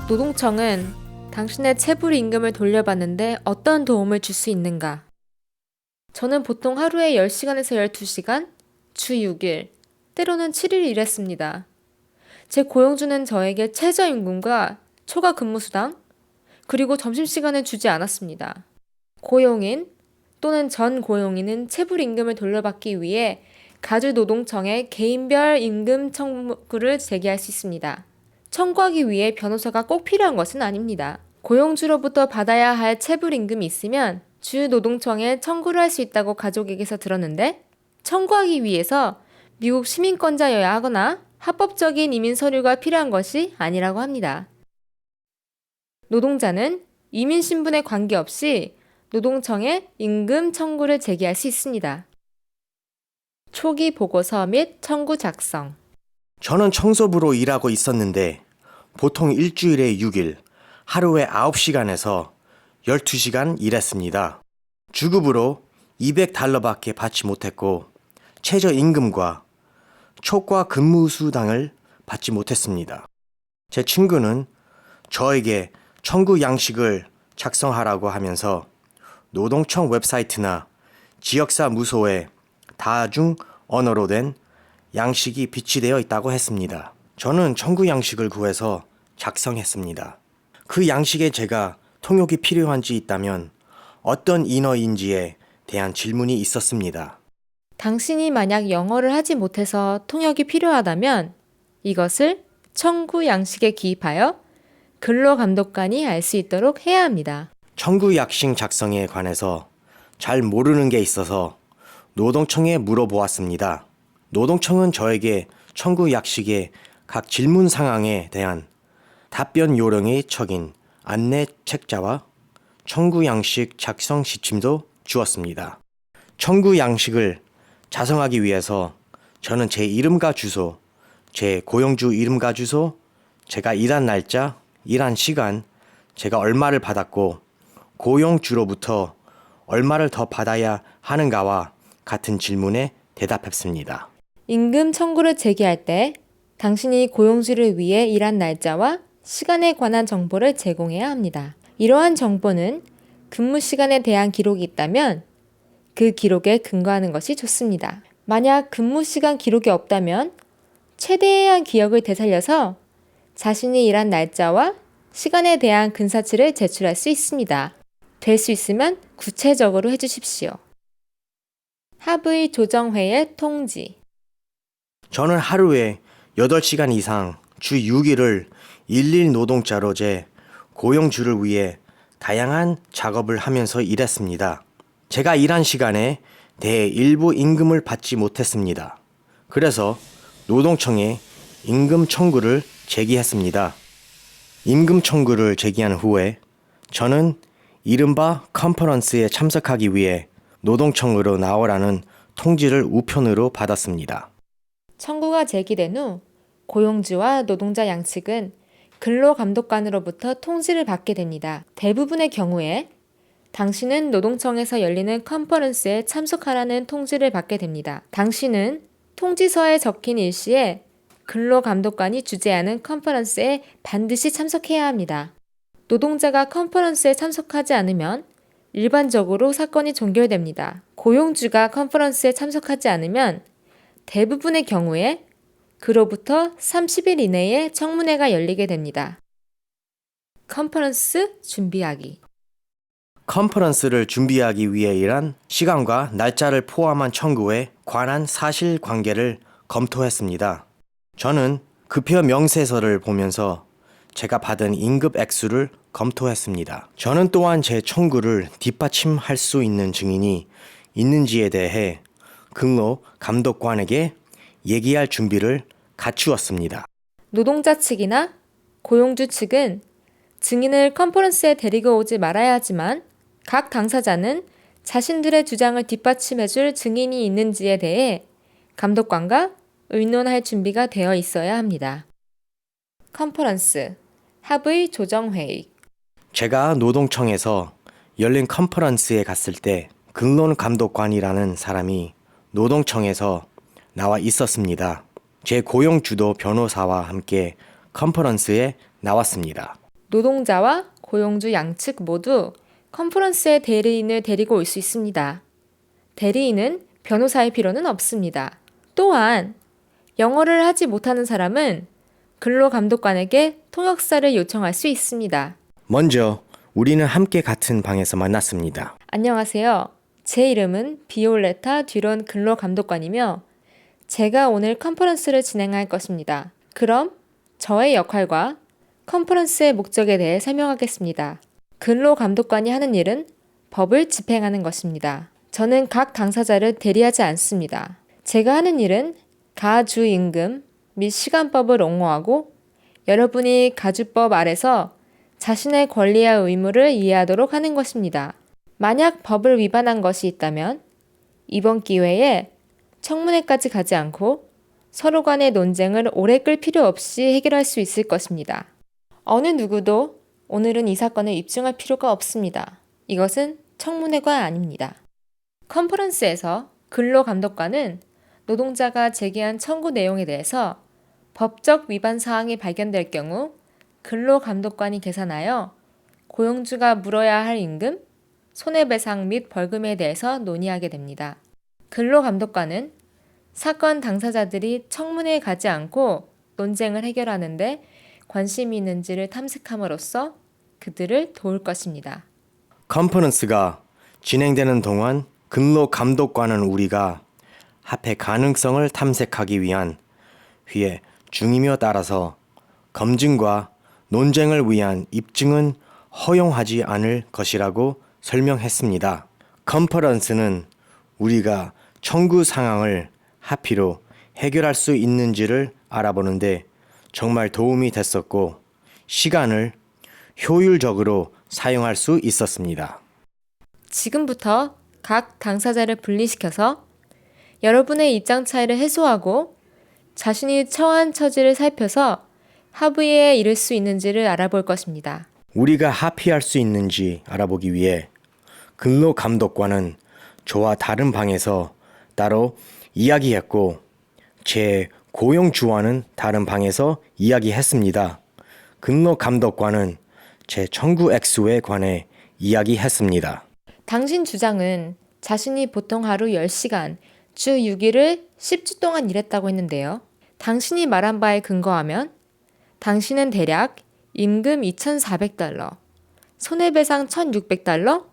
노동청은 당신의 체불 임금을 돌려받는데 어떤 도움을 줄 수 있는가? 저는 보통 하루에 10시간에서 12시간, 주 6일, 때로는 7일 일했습니다. 제 고용주는 저에게 최저임금과 초과 근무수당, 그리고 점심시간을 주지 않았습니다. 고용인 또는 전 고용인은 체불 임금을 돌려받기 위해 가주노동청에 개인별 임금 청구를 제기할 수 있습니다. 청구하기 위해 변호사가 꼭 필요한 것은 아닙니다. 고용주로부터 받아야 할 체불 임금이 있으면 주 노동청에 청구를 할 수 있다고 가족에게서 들었는데, 청구하기 위해서 미국 시민권자여야 하거나 합법적인 이민 서류가 필요한 것이 아니라고 합니다. 노동자는 이민 신분에 관계없이 노동청에 임금 청구를 제기할 수 있습니다. 초기 보고서 및 청구 작성. 저는 청소부로 일하고 있었는데 보통 일주일에 6일, 하루에 9시간에서 12시간 일했습니다. 주급으로 $200밖에 받지 못했고 최저임금과 초과 근무수당을 받지 못했습니다. 제 친구는 저에게 청구 양식을 작성하라고 하면서 노동청 웹사이트나 지역사무소에 다중 언어로 된 양식이 비치되어 있다고 했습니다. 저는 청구 양식을 구해서 작성했습니다. 그 양식에 제가 통역이 필요한지 있다면 어떤 인어인지에 대한 질문이 있었습니다. 당신이 만약 영어를 하지 못해서 통역이 필요하다면 이것을 청구 양식에 기입하여 근로감독관이 알 수 있도록 해야 합니다. 청구 양식 작성에 관해서 잘 모르는 게 있어서 노동청에 물어보았습니다. 노동청은 저에게 청구 양식의 각 질문 상황에 대한 답변 요령이 적인 안내 책자와 청구 양식 작성 지침도 주었습니다. 청구 양식을 작성하기 위해서 저는 제 이름과 주소, 제 고용주 이름과 주소, 제가 일한 날짜, 일한 시간, 제가 얼마를 받았고 고용주로부터 얼마를 더 받아야 하는가와 같은 질문에 대답했습니다. 임금 청구를 제기할 때 당신이 고용주를 위해 일한 날짜와 시간에 관한 정보를 제공해야 합니다. 이러한 정보는 근무 시간에 대한 기록이 있다면 그 기록에 근거하는 것이 좋습니다. 만약 근무 시간 기록이 없다면 최대한 기억을 되살려서 자신이 일한 날짜와 시간에 대한 근사치를 제출할 수 있습니다. 될 수 있으면 구체적으로 해주십시오. 합의 조정회의 통지. 저는 하루에 8시간 이상 주 6일을 일일 노동자로 제 고용주를 위해 다양한 작업을 하면서 일했습니다. 제가 일한 시간에 대해 일부 임금을 받지 못했습니다. 그래서 노동청에 임금 청구를 제기했습니다. 임금 청구를 제기한 후에 저는 이른바 컨퍼런스에 참석하기 위해 노동청으로 나오라는 통지를 우편으로 받았습니다. 청구가 제기된 후 고용주와 노동자 양측은 근로감독관으로부터 통지를 받게 됩니다. 대부분의 경우에 당신은 노동청에서 열리는 컨퍼런스에 참석하라는 통지를 받게 됩니다. 당신은 통지서에 적힌 일시에 근로감독관이 주재하는 컨퍼런스에 반드시 참석해야 합니다. 노동자가 컨퍼런스에 참석하지 않으면 일반적으로 사건이 종결됩니다. 고용주가 컨퍼런스에 참석하지 않으면 대부분의 경우에 그로부터 30일 이내에 청문회가 열리게 됩니다. 컨퍼런스 준비하기. 컨퍼런스를 준비하기 위해 일한 시간과 날짜를 포함한 청구에 관한 사실관계를 검토했습니다. 저는 급여 명세서를 보면서 제가 받은 임금 액수를 검토했습니다. 저는 또한 제 청구를 뒷받침할 수 있는 증인이 있는지에 대해 근로 감독관에게 얘기할 준비를 갖추었습니다. 노동자 측이나 고용주 측은 증인을 컨퍼런스에 데리고 오지 말아야 하지만 각 당사자는 자신들의 주장을 뒷받침해줄 증인이 있는지에 대해 감독관과 의논할 준비가 되어 있어야 합니다. 컨퍼런스, 합의 조정회의. 제가 노동청에서 열린 컨퍼런스에 갔을 때 근로감독관이라는 사람이 노동청에서 나와 있었습니다. 제 고용주도 변호사와 함께 컨퍼런스에 나왔습니다. 노동자와 고용주 양측 모두 컨퍼런스에 대리인을 데리고 올 수 있습니다. 대리인은 변호사일 필요는 없습니다. 또한 영어를 하지 못하는 사람은 근로감독관에게 통역사를 요청할 수 있습니다. 먼저 우리는 함께 같은 방에서 만났습니다. 안녕하세요. 제 이름은 비올레타 듀론 근로감독관이며 제가 오늘 컨퍼런스를 진행할 것입니다. 그럼 저의 역할과 컨퍼런스의 목적에 대해 설명하겠습니다. 근로감독관이 하는 일은 법을 집행하는 것입니다. 저는 각 당사자를 대리하지 않습니다. 제가 하는 일은 가주임금 및 시간법을 옹호하고 여러분이 가주법 아래서 자신의 권리와 의무를 이해하도록 하는 것입니다. 만약 법을 위반한 것이 있다면 이번 기회에 청문회까지 가지 않고 서로 간의 논쟁을 오래 끌 필요 없이 해결할 수 있을 것입니다. 어느 누구도 오늘은 이 사건을 입증할 필요가 없습니다. 이것은 청문회가 아닙니다. 컨퍼런스에서 근로감독관은 노동자가 제기한 청구 내용에 대해서 법적 위반 사항이 발견될 경우 근로감독관이 계산하여 고용주가 물어야 할 임금, 손해배상 및 벌금에 대해서 논의하게 됩니다. 근로감독관은 사건 당사자들이 청문회에 가지 않고 논쟁을 해결하는데 관심이 있는지를 탐색함으로써 그들을 도울 것입니다. 컨퍼런스가 진행되는 동안 근로감독관은 우리가 합의 가능성을 탐색하기 위한 휘의 중이며 따라서 검증과 논쟁을 위한 입증은 허용하지 않을 것이라고 설명했습니다. 컨퍼런스는 우리가 청구 상황을 합의로 해결할 수 있는지를 알아보는데 정말 도움이 됐었고 시간을 효율적으로 사용할 수 있었습니다. 지금부터 각 당사자를 분리시켜서 여러분의 입장 차이를 해소하고 자신이 처한 처지를 살펴서 합의에 이를 수 있는지를 알아볼 것입니다. 우리가 합의할 수 있는지 알아보기 위해 근로감독관은 저와 다른 방에서 따로 이야기했고 제 고용주와는 다른 방에서 이야기했습니다. 근로감독관은 제 청구 액수에 관해 이야기했습니다. 당신 주장은 자신이 보통 하루 10시간, 주 6일을 10주 동안 일했다고 했는데요. 당신이 말한 바에 근거하면 당신은 대략 임금 $2,400, 손해배상 $1,600,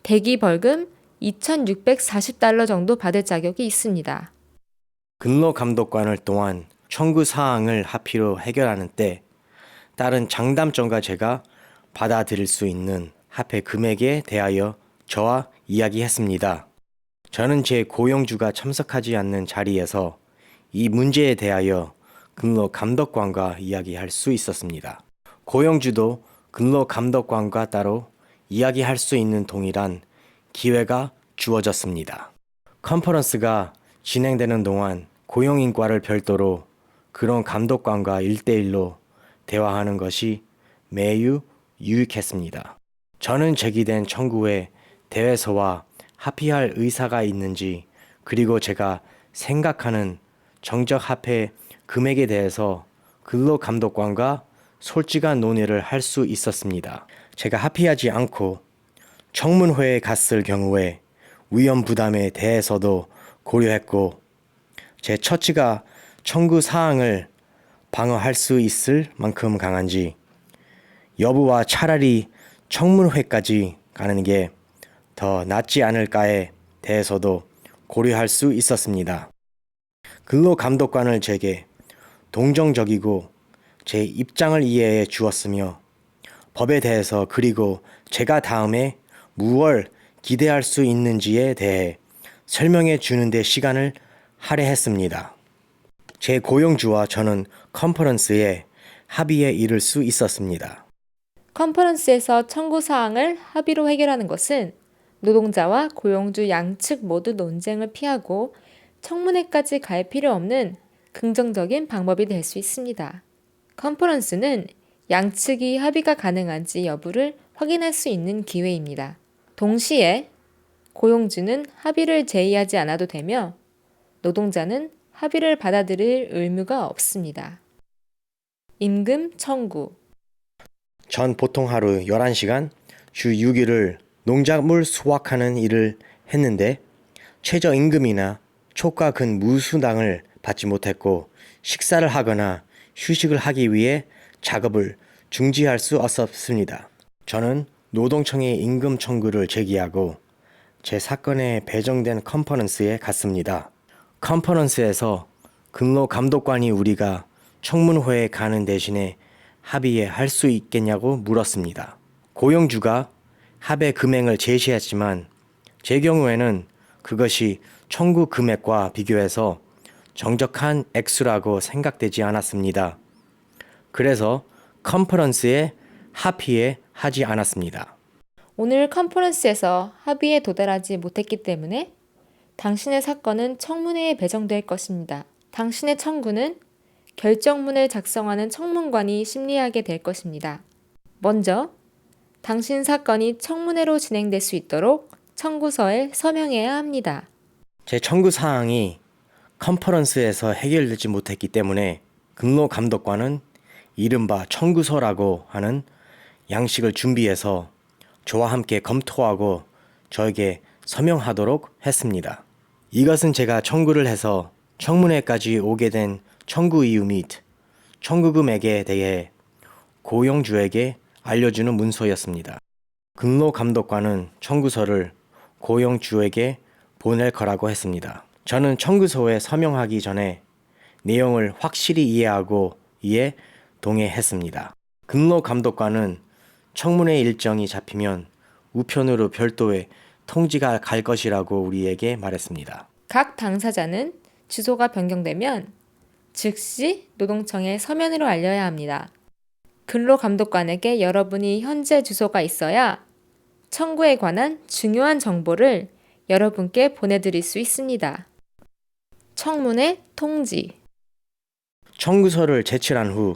대기 벌금 $2,640 정도 받을 자격이 있습니다. 근로감독관을 또한 청구 사항을 합의로 해결하는 때 다른 장단점과 제가 받아들일 수 있는 합의 금액에 대하여 저와 이야기했습니다. 저는 제 고용주가 참석하지 않는 자리에서 이 문제에 대하여 근로감독관과 이야기할 수 있었습니다. 고용주도 근로감독관과 따로 이야기할 수 있는 동일한 기회가 주어졌습니다. 컨퍼런스가 진행되는 동안 고용인과를 별도로 그런 감독관과 1대1로 대화하는 것이 매우 유익했습니다. 저는 제기된 청구에 대해서와 합의할 의사가 있는지 그리고 제가 생각하는 정적 합의 금액에 대해서 근로감독관과 솔직한 논의를 할 수 있었습니다. 제가 합의하지 않고 청문회에 갔을 경우에 위험 부담에 대해서도 고려했고 제 처치가 청구 사항을 방어할 수 있을 만큼 강한지 여부와 차라리 청문회까지 가는 게 더 낫지 않을까에 대해서도 고려할 수 있었습니다. 근로감독관을 제게 동정적이고 제 입장을 이해해 주었으며 법에 대해서 그리고 제가 다음에 무엇을 기대할 수 있는지에 대해 설명해 주는 데 시간을 할애했습니다. 제 고용주와 저는 컨퍼런스에 합의에 이를 수 있었습니다. 컨퍼런스에서 청구 사항을 합의로 해결하는 것은 노동자와 고용주 양측 모두 논쟁을 피하고 청문회까지 갈 필요 없는 긍정적인 방법이 될 수 있습니다. 컨퍼런스는 양측이 합의가 가능한지 여부를 확인할 수 있는 기회입니다. 동시에 고용주는 합의를 제의하지 않아도 되며 노동자는 합의를 받아들일 의무가 없습니다. 임금 청구. 전 보통 하루 11시간, 주 6일을 농작물 수확하는 일을 했는데 최저임금이나 초과 근무수당을 받지 못했고 식사를 하거나 휴식을 하기 위해 작업을 중지할 수 없었습니다. 저는 노동청에 임금 청구를 제기하고 제 사건에 배정된 컨퍼런스에 갔습니다. 컨퍼런스에서 근로감독관이 우리가 청문회에 가는 대신에 합의에 할 수 있겠냐고 물었습니다. 고용주가 합의 금액을 제시했지만 제 경우에는 그것이 청구 금액과 비교해서 정적한 액수라고 생각되지 않았습니다. 그래서 컨퍼런스에 합의에 하지 않았습니다. 오늘 컨퍼런스에서 합의에 도달하지 못했기 때문에 당신의 사건은 청문회에 배정될 것입니다. 당신의 청구는 결정문을 작성하는 청문관이 심리하게 될 것입니다. 먼저 당신 사건이 청문회로 진행될 수 있도록 청구서에 서명해야 합니다. 제 청구 사항이 컨퍼런스에서 해결되지 못했기 때문에 근로감독관은 이른바 청구서라고 하는 양식을 준비해서 저와 함께 검토하고 저에게 서명하도록 했습니다. 이것은 제가 청구를 해서 청문회까지 오게 된 청구 이유 및 청구 금액에 대해 고용주에게 알려주는 문서였습니다. 근로감독관은 청구서를 고용주에게 보낼 거라고 했습니다. 저는 청구서에 서명하기 전에 내용을 확실히 이해하고 이에 동의했습니다. 근로감독관은 청문회 일정이 잡히면 우편으로 별도의 통지가 갈 것이라고 우리에게 말했습니다. 각 당사자는 주소가 변경되면 즉시 노동청에 서면으로 알려야 합니다. 근로감독관에게 여러분이 현재 주소가 있어야 청구에 관한 중요한 정보를 여러분께 보내드릴 수 있습니다. 청문회 통지. 청구서를 제출한 후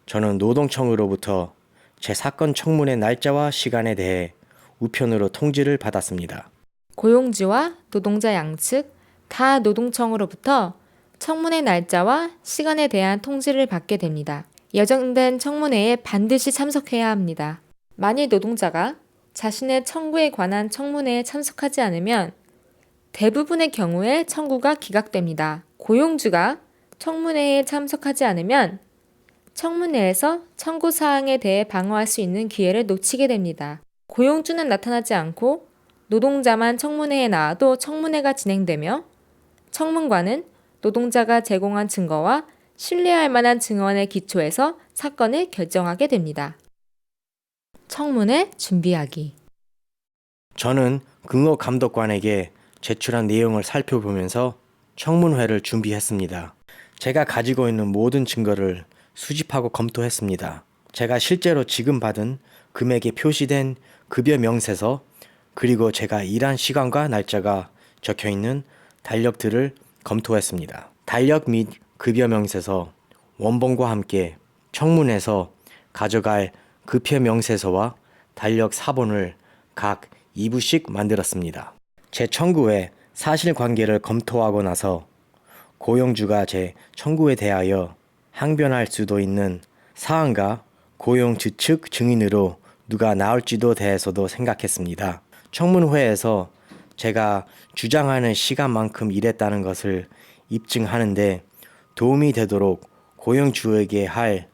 저는 노동청으로부터 제 사건 청문회 날짜와 시간에 대해 우편으로 통지를 받았습니다. 고용주와 노동자 양측 다 노동청으로부터 청문회 날짜와 시간에 대한 통지를 받게 됩니다. 예정된 청문회에 반드시 참석해야 합니다. 만일 노동자가 자신의 청구에 관한 청문회에 참석하지 않으면 대부분의 경우에 청구가 기각됩니다. 고용주가 청문회에 참석하지 않으면 청문회에서 청구 사항에 대해 방어할 수 있는 기회를 놓치게 됩니다. 고용주는 나타나지 않고 노동자만 청문회에 나와도 청문회가 진행되며 청문관은 노동자가 제공한 증거와 신뢰할 만한 증언에 기초해서 사건을 결정하게 됩니다. 청문회 준비하기. 저는 근로감독관에게 제출한 내용을 살펴보면서 청문회를 준비했습니다. 제가 가지고 있는 모든 증거를 수집하고 검토했습니다. 제가 실제로 지금 받은 금액에 표시된 급여 명세서 그리고 제가 일한 시간과 날짜가 적혀 있는 달력들을 검토했습니다. 달력 및 급여 명세서, 원본과 함께 청문회에서 가져갈 급여 명세서와 달력 사본을 각 2부씩 만들었습니다. 제 청구의 사실관계를 검토하고 나서 고용주가 제 청구에 대하여 항변할 수도 있는 사항과 고용주 측 증인으로 누가 나올지도 대해서도 생각했습니다. 청문회에서 제가 주장하는 시간만큼 일했다는 것을 입증하는데 도움이 되도록 고용주에게 할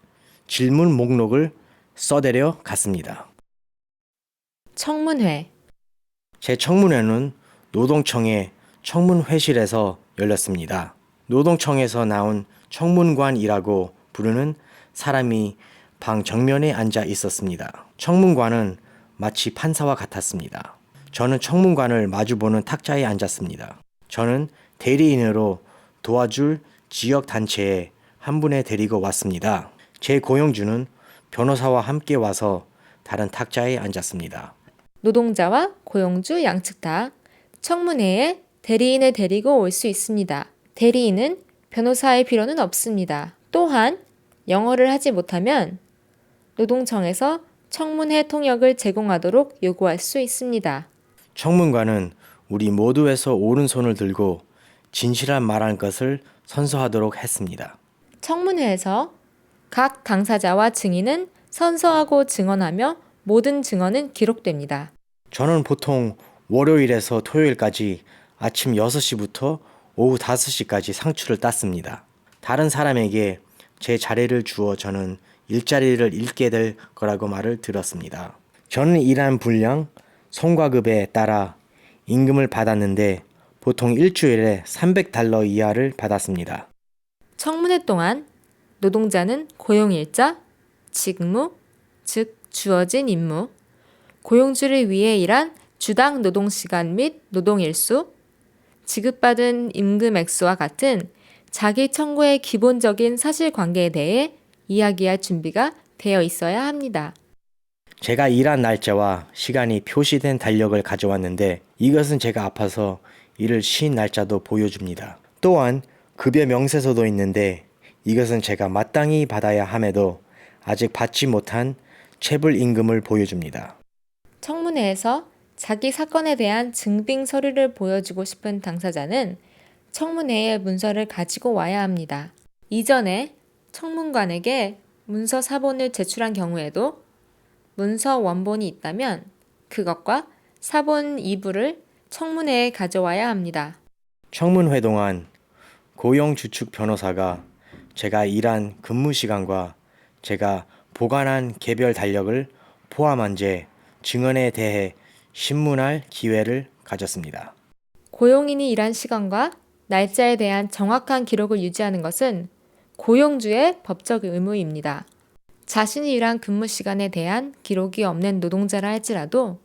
질문 목록을 써내려 갔습니다. 청문회. 제 청문회는 노동청의 청문회실에서 열렸습니다. 노동청에서 나온 청문관이라고 부르는 사람이 방 정면에 앉아 있었습니다. 청문관은 마치 판사와 같았습니다. 저는 청문관을 마주보는 탁자에 앉았습니다. 저는 대리인으로 도와줄 지역단체에 한 분에 데리고 왔습니다. 제 고용주는 변호사와 함께 와서 다른 탁자에 앉았습니다. 노동자와 고용주 양측 다 청문회에 대리인을 데리고 올 수 있습니다. 대리인은 변호사의 필요는 없습니다. 또한 영어를 하지 못하면 노동청에서 청문회 통역을 제공하도록 요구할 수 있습니다. 청문관은 우리 모두에서 오른손을 들고 진실한 말한 것을 선서하도록 했습니다. 청문회에서 각 당사자와 증인은 선서하고 증언하며 모든 증언은 기록됩니다. 저는 보통 월요일에서 토요일까지 아침 6시부터 오후 5시까지 상추를 땄습니다. 다른 사람에게 제 자리를 주어 저는 일자리를 잃게 될 거라고 말을 들었습니다. 저는 일한 분량, 성과급에 따라 임금을 받았는데 보통 일주일에 $300 이하를 받았습니다. 청문회 동안 노동자는 고용일자, 직무, 즉 주어진 임무, 고용주를 위해 일한 주당 노동시간 및 노동일수, 지급받은 임금 액수와 같은 자기 청구의 기본적인 사실관계에 대해 이야기할 준비가 되어 있어야 합니다. 제가 일한 날짜와 시간이 표시된 달력을 가져왔는데 이것은 제가 아파서 일을 쉰 날짜도 보여줍니다. 또한 급여 명세서도 있는데 이것은 제가 마땅히 받아야 함에도 아직 받지 못한 체불 임금을 보여줍니다. 청문회에서 자기 사건에 대한 증빙 서류를 보여주고 싶은 당사자는 청문회에 문서를 가지고 와야 합니다. 이전에 청문관에게 문서 사본을 제출한 경우에도 문서 원본이 있다면 그것과 사본 이부를 청문회에 가져와야 합니다. 청문회 동안 고용주축 변호사가 제가 일한 근무 시간과 제가 보관한 개별 달력을 포함한 제 증언에 대해 신문할 기회를 가졌습니다. 고용인이 일한 시간과 날짜에 대한 정확한 기록을 유지하는 것은 고용주의 법적 의무입니다. 자신이 일한 근무 시간에 대한 기록이 없는 노동자라 할지라도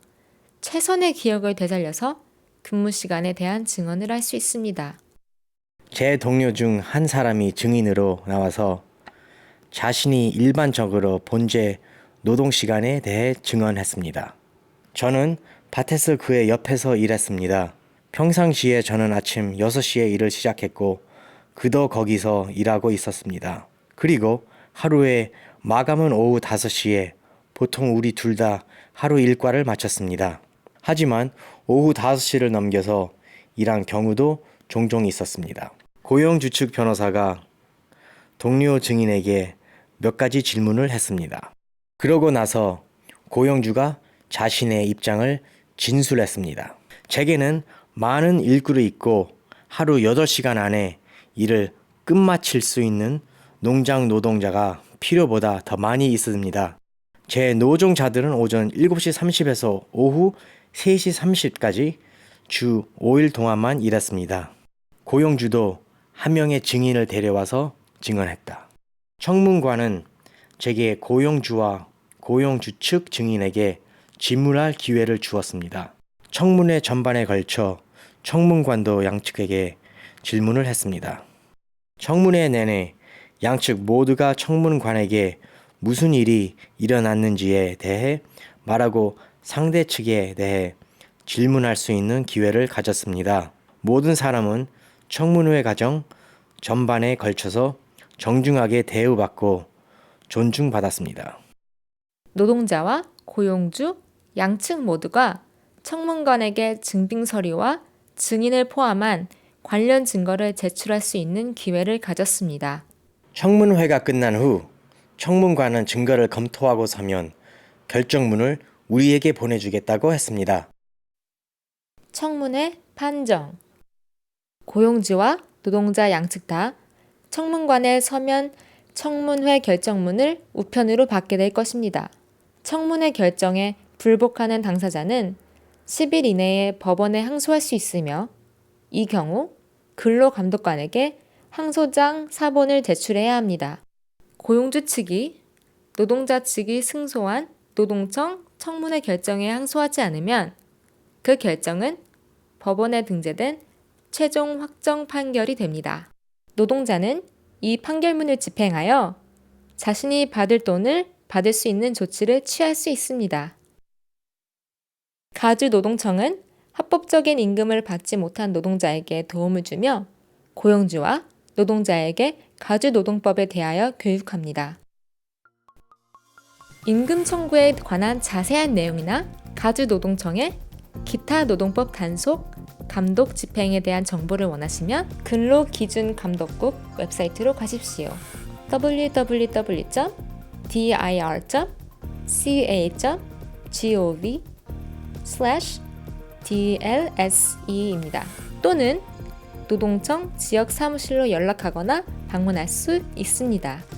최선의 기억을 되살려서 근무 시간에 대한 증언을 할 수 있습니다. 제 동료 중 한 사람이 증인으로 나와서 자신이 일반적으로 본제 노동 시간에 대해 증언했습니다. 저는 밭에서 그의 옆에서 일했습니다. 평상시에 저는 아침 6시에 일을 시작했고 그도 거기서 일하고 있었습니다. 그리고 하루에 마감은 오후 5시에 보통 우리 둘 다 하루 일과를 마쳤습니다. 하지만 오후 5시를 넘겨서 일한 경우도 종종 있었습니다. 고용주축 변호사가 동료 증인에게 몇 가지 질문을 했습니다. 그러고 나서 고용주가 자신의 입장을 진술했습니다. 제게는 많은 일구를 있고 하루 8시간 안에 일을 끝마칠 수 있는 농장 노동자가 필요보다 더 많이 있습니다. 제 노동자들은 오전 7시 30에서 오후 3시 30까지 주 5일 동안만 일했습니다. 고용주도 한 명의 증인을 데려와서 증언했다. 청문관은 제게 고용주와 고용주 측 증인에게 질문할 기회를 주었습니다. 청문회 전반에 걸쳐 청문관도 양측에게 질문을 했습니다. 청문회 내내 양측 모두가 청문관에게 무슨 일이 일어났는지에 대해 말하고 상대 측에 대해 질문할 수 있는 기회를 가졌습니다. 모든 사람은 청문회 과정 전반에 걸쳐서 정중하게 대우받고 존중받았습니다. 노동자와 고용주, 양측 모두가 청문관에게 증빙 서류와 증인을 포함한 관련 증거를 제출할 수 있는 기회를 가졌습니다. 청문회가 끝난 후 청문관은 증거를 검토하고 서면 결정문을 우리에게 보내주겠다고 했습니다. 청문회 판정. 고용주와 노동자 양측 다 청문관에 서면 청문회 결정문을 우편으로 받게 될 것입니다. 청문회 결정에 불복하는 당사자는 10일 이내에 법원에 항소할 수 있으며 이 경우 근로감독관에게 항소장 사본을 제출해야 합니다. 고용주 측이 노동자 측이 승소한 노동청 청문회 결정에 항소하지 않으면 그 결정은 법원에 등재된 최종 확정 판결이 됩니다. 노동자는 이 판결문을 집행하여 자신이 받을 돈을 받을 수 있는 조치를 취할 수 있습니다. 가주노동청은 합법적인 임금을 받지 못한 노동자에게 도움을 주며 고용주와 노동자에게 가주노동법에 대하여 교육합니다. 임금 청구에 관한 자세한 내용이나 가주노동청의 기타 노동법 단속, 감독 집행에 대한 정보를 원하시면 근로기준감독국 웹사이트로 가십시오. www.dir.ca.gov/DLSE입니다. 또는 노동청 지역 사무실로 연락하거나 방문할 수 있습니다.